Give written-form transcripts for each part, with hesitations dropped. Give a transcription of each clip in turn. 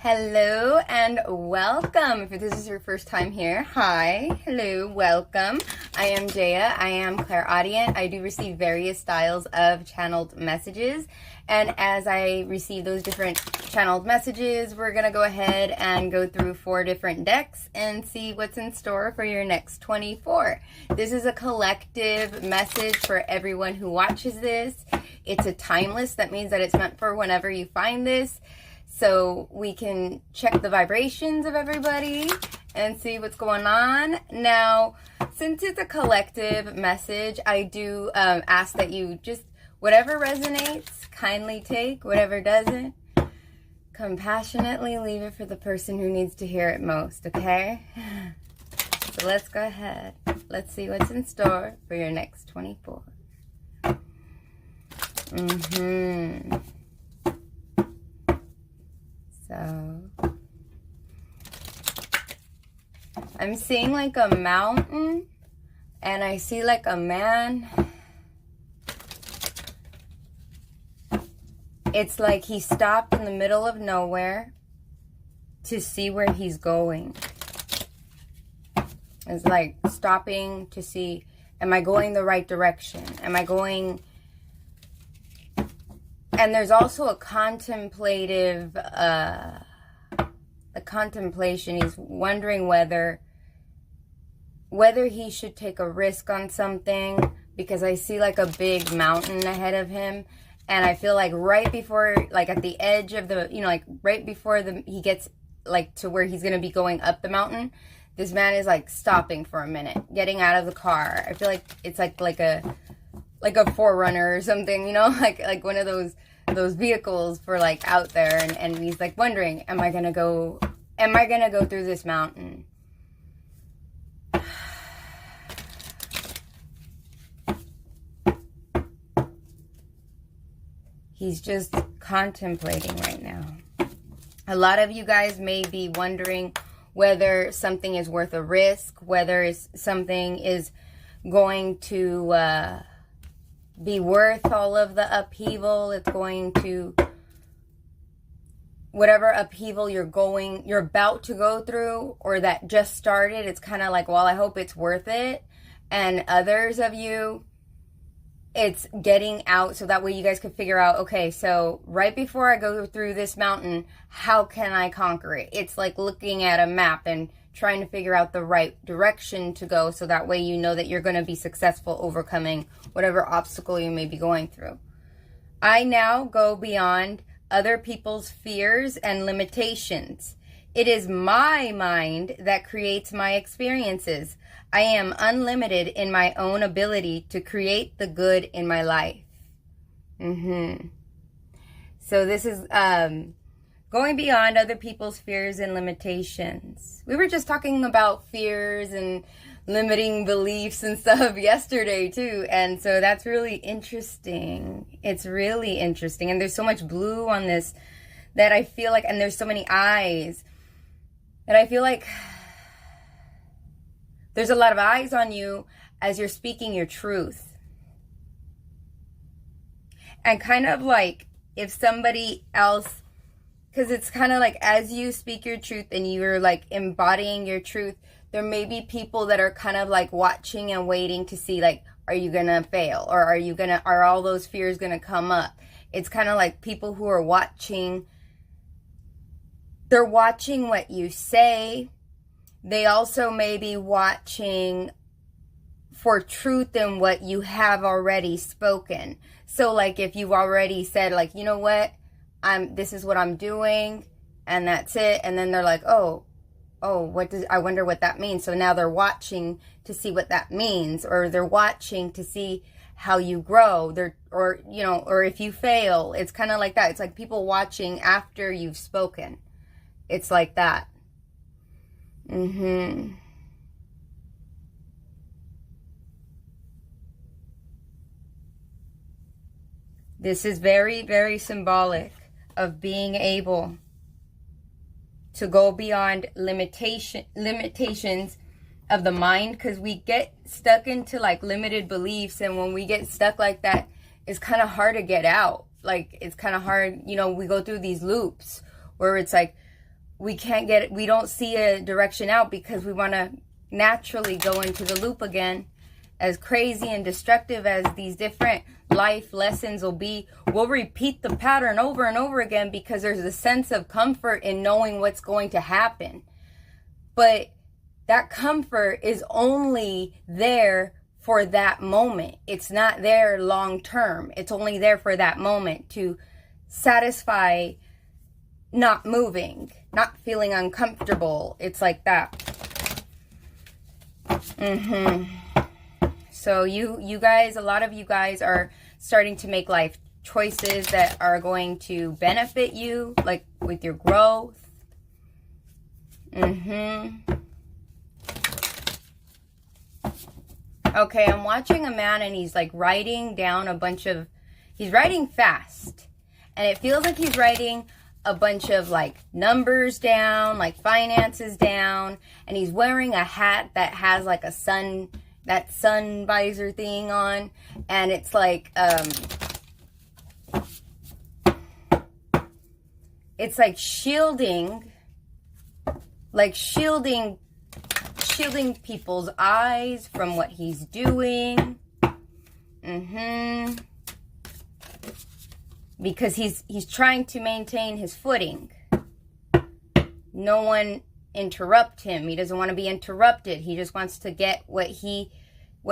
Hello and welcome. If this is your first time here, hi, hello, welcome. I am Jeya. I am clairaudient. I do receive various styles of channeled messages. And as I receive those different channeled messages, we're going to go ahead and go through 4 different decks and see what's in store for your next 24. This is a collective message for everyone who watches this. It's a timeless. That means that it's meant for whenever you find this. So we can check the vibrations of everybody and see what's going on. Now, since it's a collective message, I do ask that you just, whatever resonates, kindly take. Whatever doesn't, compassionately leave it for the person who needs to hear it most, okay? So let's go ahead. Let's see what's in store for your next 24. So, I'm seeing like a mountain, and I see like a man. It's like he stopped in the middle of nowhere to see where he's going. It's like stopping to see, am I going the right direction? Am I going... And there's also a contemplative, a contemplation. He's wondering whether he should take a risk on something, because I see like a big mountain ahead of him. And I feel like right before, like at the edge of the, like right before he gets like to where he's going to be going up the mountain, this man is like stopping for a minute, getting out of the car. I feel like it's like a forerunner or something, like one of those vehicles for like out there, and he's like wondering, am I gonna go through this mountain? He's just contemplating right now. A lot of you guys may be wondering whether something is worth a risk, whether something is going to be worth all of the upheaval. It's going to, whatever upheaval you're about to go through, or that just started, it's kind of like, well, I hope it's worth it. And others of you, it's getting out so that way you guys could figure out, okay, so right before I go through this mountain, how can I conquer it? It's like looking at a map and trying to figure out the right direction to go, so that way you know that you're going to be successful overcoming whatever obstacle you may be going through. I now go beyond other people's fears and limitations. It is my mind that creates my experiences. I am unlimited in my own ability to create the good in my life. So this is going beyond other people's fears and limitations. We were just talking about fears and limiting beliefs and stuff yesterday too. And so that's really interesting. It's really interesting. And there's so much blue on this that I feel like, and there's so many eyes that I feel like there's a lot of eyes on you as you're speaking your truth. And kind of like if somebody else, because it's kind of like as you speak your truth and you're like embodying your truth, there may be people that are kind of like watching and waiting to see, like, are you going to fail? Or are all those fears going to come up? It's kind of like people who are watching. They're watching what you say. They also may be watching for truth in what you have already spoken. So like if you've already said, like, you know what? This is what I'm doing, and that's it. And then they're like, I wonder what that means. So now they're watching to see what that means, or they're watching to see how you grow, or if you fail. It's kind of like that. It's like people watching after you've spoken. It's like that. This is very, very symbolic of being able to go beyond limitations of the mind, because we get stuck into like limited beliefs, and when we get stuck like that, it's kind of hard to get out. Like, it's kind of hard, we go through these loops where it's like, we don't see a direction out because we want to naturally go into the loop again. As crazy and destructive as these different life lessons will be, we'll repeat the pattern over and over again because there's a sense of comfort in knowing what's going to happen. But that comfort is only there for that moment. It's not there long term. It's only there for that moment to satisfy not moving, not feeling uncomfortable. It's like that. So you guys, a lot of you guys are starting to make life choices that are going to benefit you, like with your growth. Okay, I'm watching a man and he's like writing down he's writing fast. And it feels like he's writing a bunch of like numbers down, like finances down. And he's wearing a hat that has like that sun visor thing on. And it's like, it's like shielding people's eyes from what he's doing. Because he's trying to maintain his footing. No one interrupt him. He doesn't want to be interrupted. He just wants to get what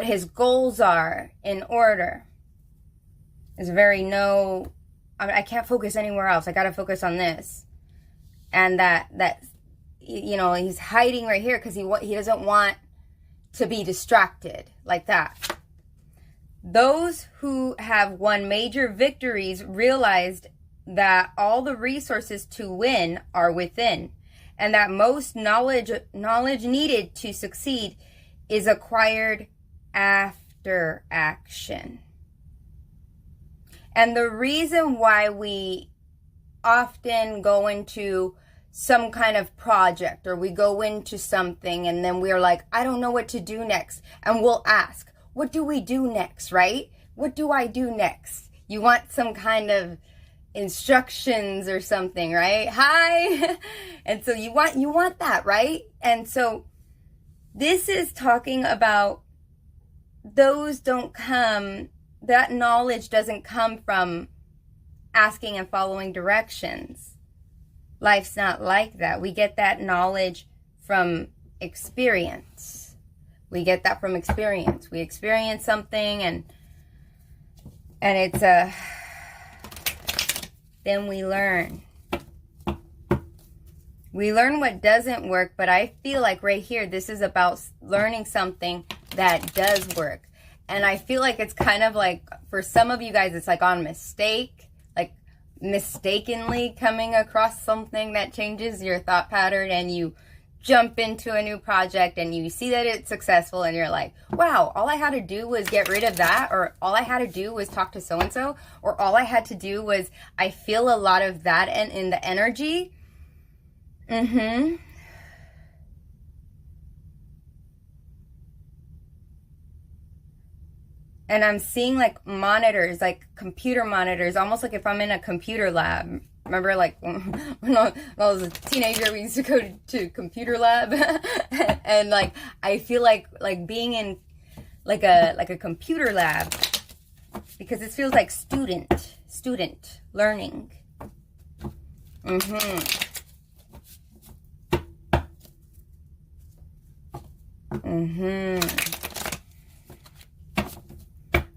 his goals are in order. It's I can't focus anywhere else. I got to focus on this. And that he's hiding right here because he doesn't want to be distracted like that. Those who have won major victories realized that all the resources to win are within, and that most knowledge needed to succeed is acquired after action. And the reason why we often go into some kind of project, or we go into something and then we're like, I don't know what to do next. And we'll ask, what do we do next, right? What do I do next? You want some kind of instructions or something, right? Hi. And so you want that, right? And so this is talking about that knowledge doesn't come from asking and following directions. Life's not like that. We get that knowledge from experience. We get that from experience. We experience something and it's then we learn. We learn what doesn't work, but I feel like right here, this is about learning something that does work. And I feel like it's kind of like, for some of you guys, it's like on mistake, like mistakenly coming across something that changes your thought pattern, and you jump into a new project and you see that it's successful and you're like, wow, all I had to do was get rid of that, or all I had to do was talk to so-and-so, or all I had to do was, I feel a lot of that in the energy. And I'm seeing like monitors, like computer monitors, almost like if I'm in a computer lab. Remember, like, when I was a teenager, we used to go to computer lab. And, like, I feel like being in, like a computer lab. Because it feels like student learning.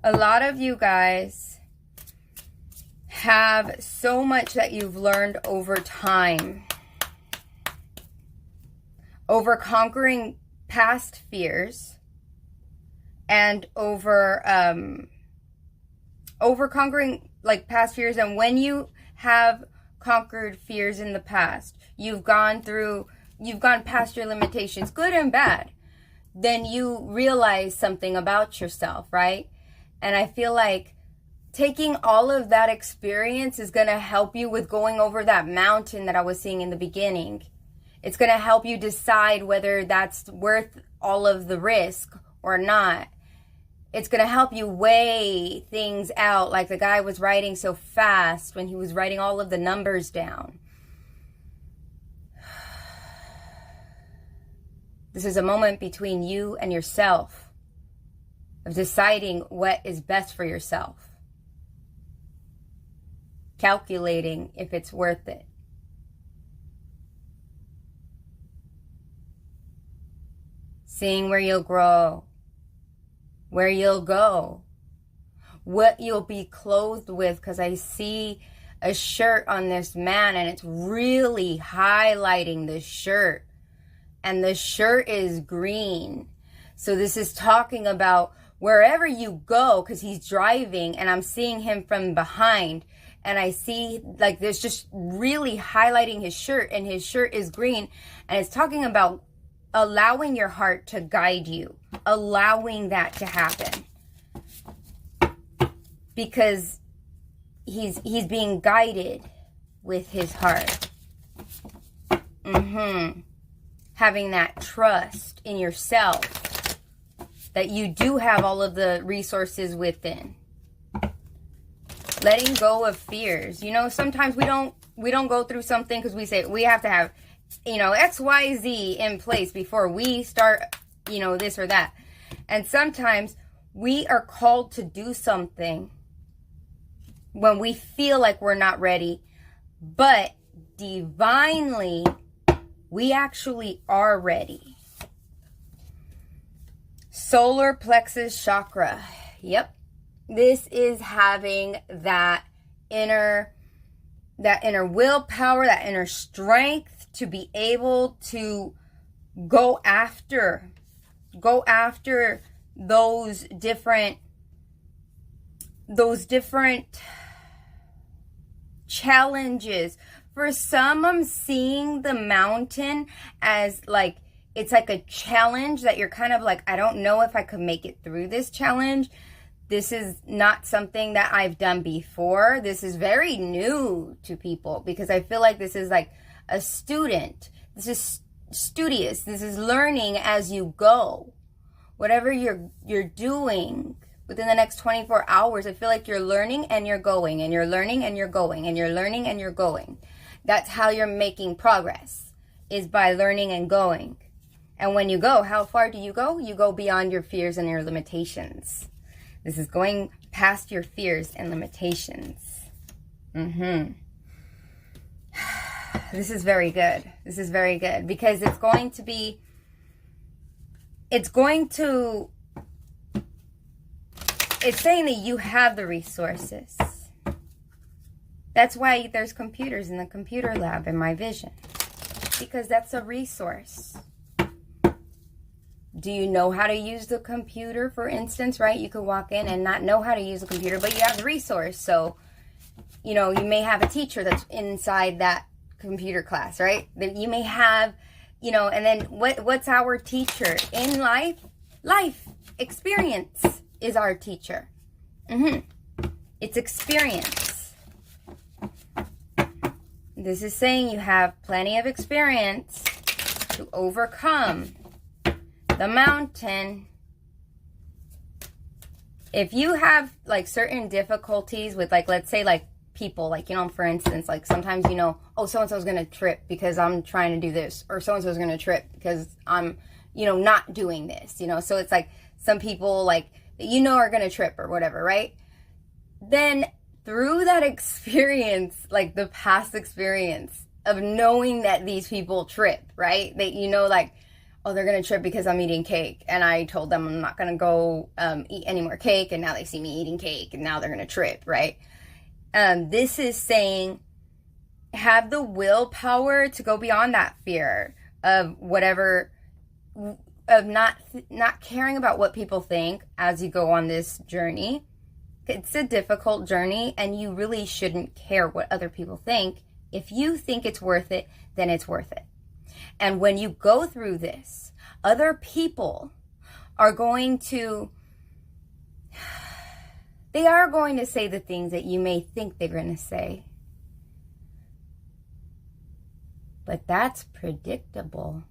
A lot of you guys have so much that you've learned over time, over conquering past fears, and over conquering like past fears. And when you have conquered fears in the past, you've gone past your limitations, good and bad, then you realize something about yourself, right? And I feel like taking all of that experience is going to help you with going over that mountain that I was seeing in the beginning. It's going to help you decide whether that's worth all of the risk or not. It's going to help you weigh things out, like the guy was writing so fast when he was writing all of the numbers down. This is a moment between you and yourself, of deciding what is best for yourself. Calculating if it's worth it. Seeing where you'll grow, where you'll go, what you'll be clothed with, because I see a shirt on this man and it's really highlighting the shirt. And the shirt is green. So this is talking about wherever you go, because he's driving and I'm seeing him from behind. And I see like there's just really highlighting his shirt, and his shirt is green. And it's talking about allowing your heart to guide you, allowing that to happen. Because he's being guided with his heart. Having that trust in yourself that you do have all of the resources within. Letting go of fears. You know, sometimes we don't go through something because we say we have to have, you know, XYZ in place before we start, you know, this or that. And sometimes we are called to do something when we feel like we're not ready, but divinely, we actually are ready. Solar plexus chakra. Yep. This is having that inner willpower, that inner strength to be able to go after those different challenges. For some, I'm seeing the mountain as like, it's like a challenge that you're kind of like, I don't know if I could make it through this challenge. This is not something that I've done before. This is very new to people because I feel like this is like a student. This is studious. This is learning as you go. Whatever you're doing within the next 24 hours, I feel like you're learning and you're going, and you're learning and you're going, and you're learning and you're going. That's how you're making progress, is by learning and going. And when you go, how far do you go? You go beyond your fears and your limitations. This is going past your fears and limitations. This is very good. This is very good because it's saying that you have the resources. That's why there's computers in the computer lab in my vision, because that's a resource. Do you know how to use the computer, for instance, right? You could walk in and not know how to use the computer, but you have the resource. So, you know, you may have a teacher that's inside that computer class, right? That you may have, you know, and then what's our teacher in life? Life experience is our teacher. It's experience. This is saying you have plenty of experience to overcome the mountain. If you have like certain difficulties with, like, let's say like people, like, you know, for instance, like sometimes, you know, oh, so-and-so's going to trip because I'm trying to do this, or so-and-so's going to trip because I'm, you know, not doing this, you know, so it's like some people like, you know, are going to trip or whatever, right? Then through that experience, like the past experience of knowing that these people trip, right? That, you know, like, oh, they're going to trip because I'm eating cake. And I told them I'm not going to go eat any more cake. And now they see me eating cake and now they're going to trip, right? This is saying have the willpower to go beyond that fear of whatever, of not caring about what people think as you go on this journey. It's a difficult journey and you really shouldn't care what other people think. If you think it's worth it, then it's worth it. And when you go through this, other people are going to, they are going to say the things that you may think they're going to say. But that's predictable.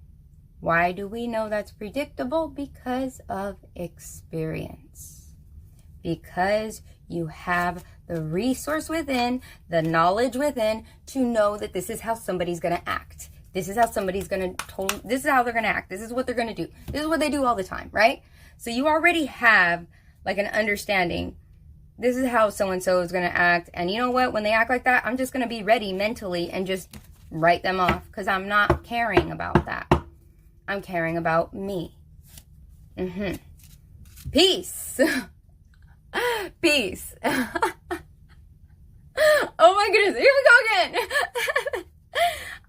Why do we know that's predictable? Because of experience. Because you have the resource within, the knowledge within, to know that this is how somebody's going to act. This is how somebody's going to this is how they're going to act. This is what they're going to do. This is what they do all the time, right? So you already have like an understanding. This is how so-and-so is going to act. And you know what? When they act like that, I'm just going to be ready mentally and just write them off, because I'm not caring about that. I'm caring about me. Peace. Peace. Oh my goodness. Here we go again.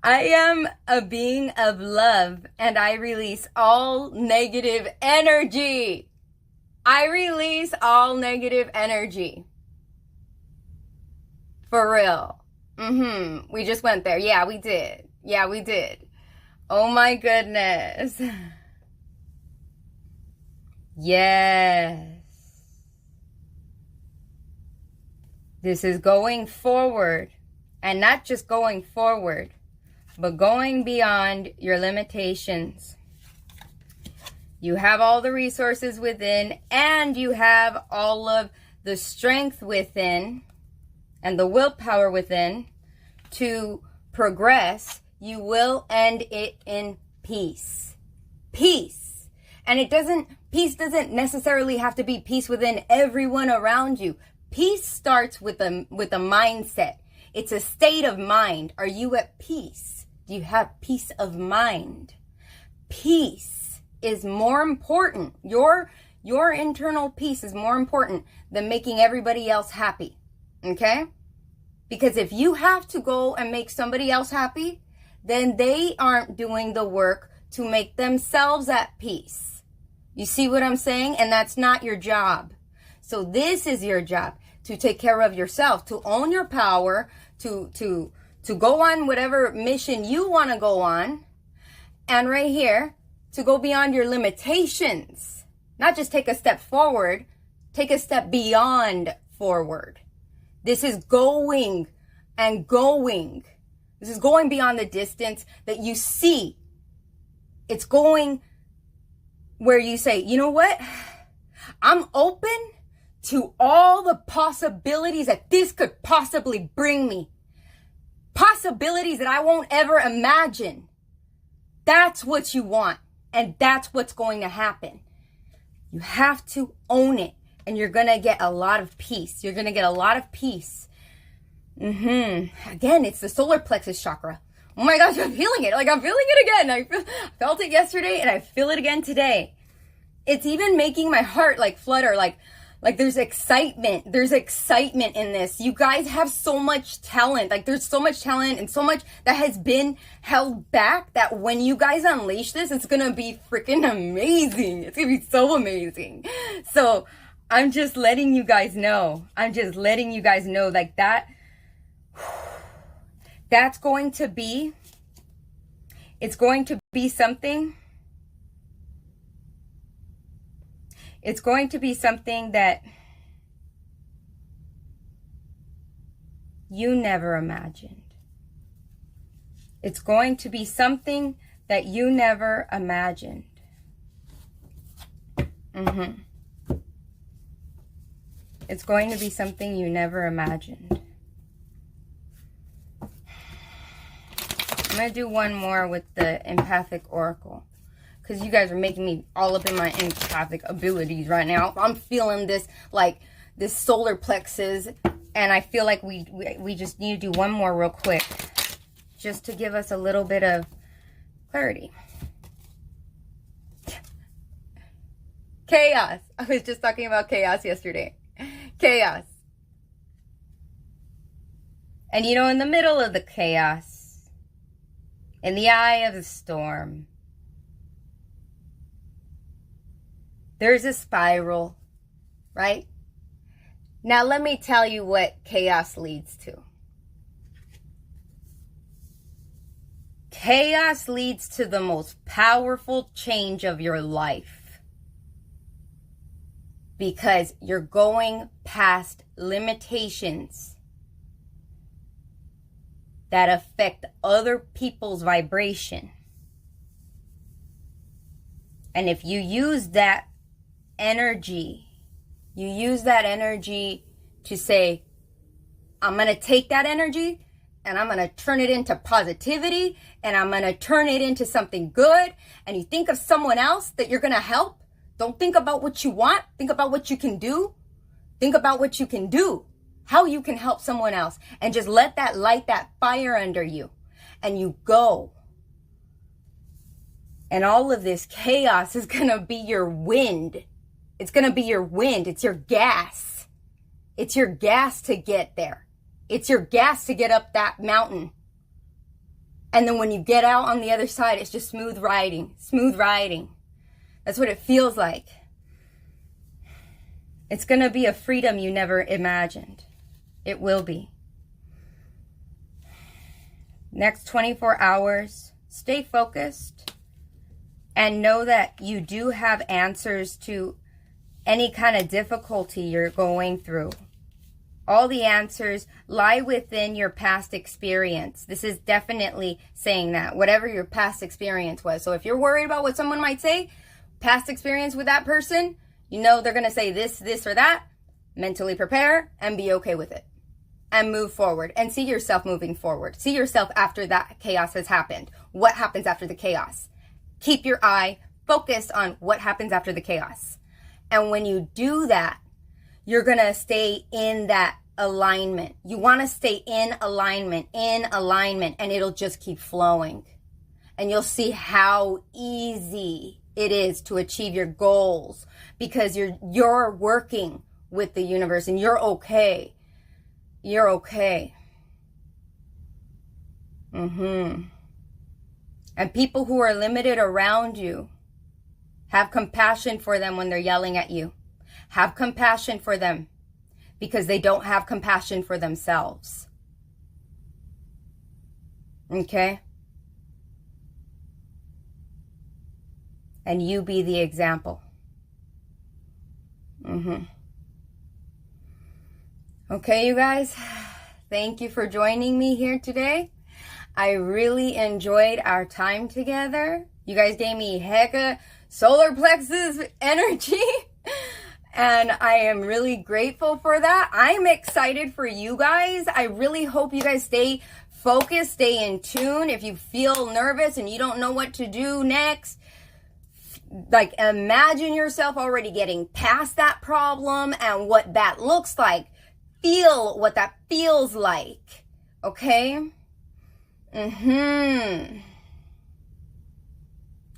I am a being of love, and I release all negative energy. I release all negative energy. For real. We just went there. Yeah, we did. Yeah, we did. Oh my goodness. Yes. This is going forward. And not just going forward, but going beyond your limitations. You have all the resources within, and you have all of the strength within and the willpower within to progress. You will end it in peace. Peace. And peace doesn't necessarily have to be peace within everyone around you. Peace starts with a mindset. It's a state of mind. Are you at peace? Do you have peace of mind? Peace is more important. Your internal peace is more important than making everybody else happy. Okay? Because if you have to go and make somebody else happy, then they aren't doing the work to make themselves at peace. You see what I'm saying? And that's not your job. So this is your job, to take care of yourself, to own your power, to go on whatever mission you want to go on. And right here, to go beyond your limitations. Not just take a step forward, take a step beyond forward. This is going and going. This is going beyond the distance that you see. It's going where you say, you know what? I'm open to all the possibilities that this could possibly bring me. Possibilities that I won't ever imagine. That's what you want. And that's what's going to happen. You have to own it. And you're going to get a lot of peace. You're going to get a lot of peace. Again, it's the solar plexus chakra. Oh my gosh, I'm feeling it. Like, I'm feeling it again. I felt it yesterday and I feel it again today. It's even making my heart like flutter, like there's excitement. There's excitement in this. You guys have so much talent. Like, there's so much talent and so much that has been held back that when you guys unleash this, it's going to be freaking amazing. It's going to be so amazing. So I'm just letting you guys know. I'm just letting you guys know, like, that's going to be, it's going to be something. It's going to be something that you never imagined. It's going to be something that you never imagined. It's going to be something you never imagined. I'm going to do one more with the empathic oracle, because you guys are making me all up in my empathic abilities right now. I'm feeling this, like, this solar plexus, and I feel like we just need to do one more real quick, just to give us a little bit of clarity. Chaos. I was just talking about chaos yesterday. Chaos. And you know, in the middle of the chaos, in the eye of the storm, there's a spiral, right? Now let me tell you what chaos leads to. Chaos leads to the most powerful change of your life. Because you're going past limitations that affect other people's vibration. And if you use that energy, to say, I'm going to take that energy and I'm going to turn it into positivity, and I'm going to turn it into something good. And you think of someone else that you're going to help. Don't think about what you want. Think about what you can do. Think about what you can do, how you can help someone else, and just let that light that fire under you. And you go. And all of this chaos is going to be your wind. It's going to be your wind. It's your gas. It's your gas to get there. It's your gas to get up that mountain. And then when you get out on the other side, it's just smooth riding. Smooth riding. That's what it feels like. It's going to be a freedom you never imagined. It will be. Next 24 hours, stay focused and know that you do have answers to any kind of difficulty you're going through. All the answers lie within your past experience. This is definitely saying that, whatever your past experience was. So if you're worried about what someone might say, past experience with that person, you know they're going to say this, this, or that. Mentally prepare and be okay with it. And move forward and see yourself moving forward. See yourself after that chaos has happened. What happens after the chaos? Keep your eye focused on what happens after the chaos. And when you do that, you're going to stay in that alignment. You want to stay in alignment, and it'll just keep flowing. And you'll see how easy it is to achieve your goals because you're working with the universe and you're okay. You're okay. And people who are limited around you, have compassion for them when they're yelling at you. Have compassion for them because they don't have compassion for themselves. Okay? And you be the example. Okay, you guys, thank you for joining me here today. I really enjoyed our time together. You guys gave me hecka solar plexus energy, and I am really grateful for that. I'm excited for you guys. I really hope you guys stay focused, stay in tune. If you feel nervous and you don't know what to do next, like imagine yourself already getting past that problem and what that looks like. Feel what that feels like, okay?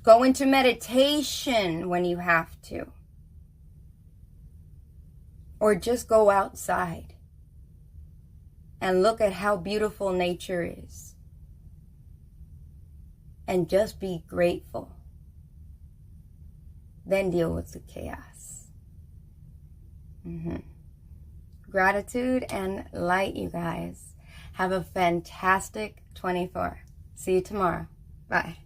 Go into meditation when you have to. Or just go outside and look at how beautiful nature is. And just be grateful. Then deal with the chaos. Gratitude and light, you guys. Have a fantastic 24. See you tomorrow. Bye.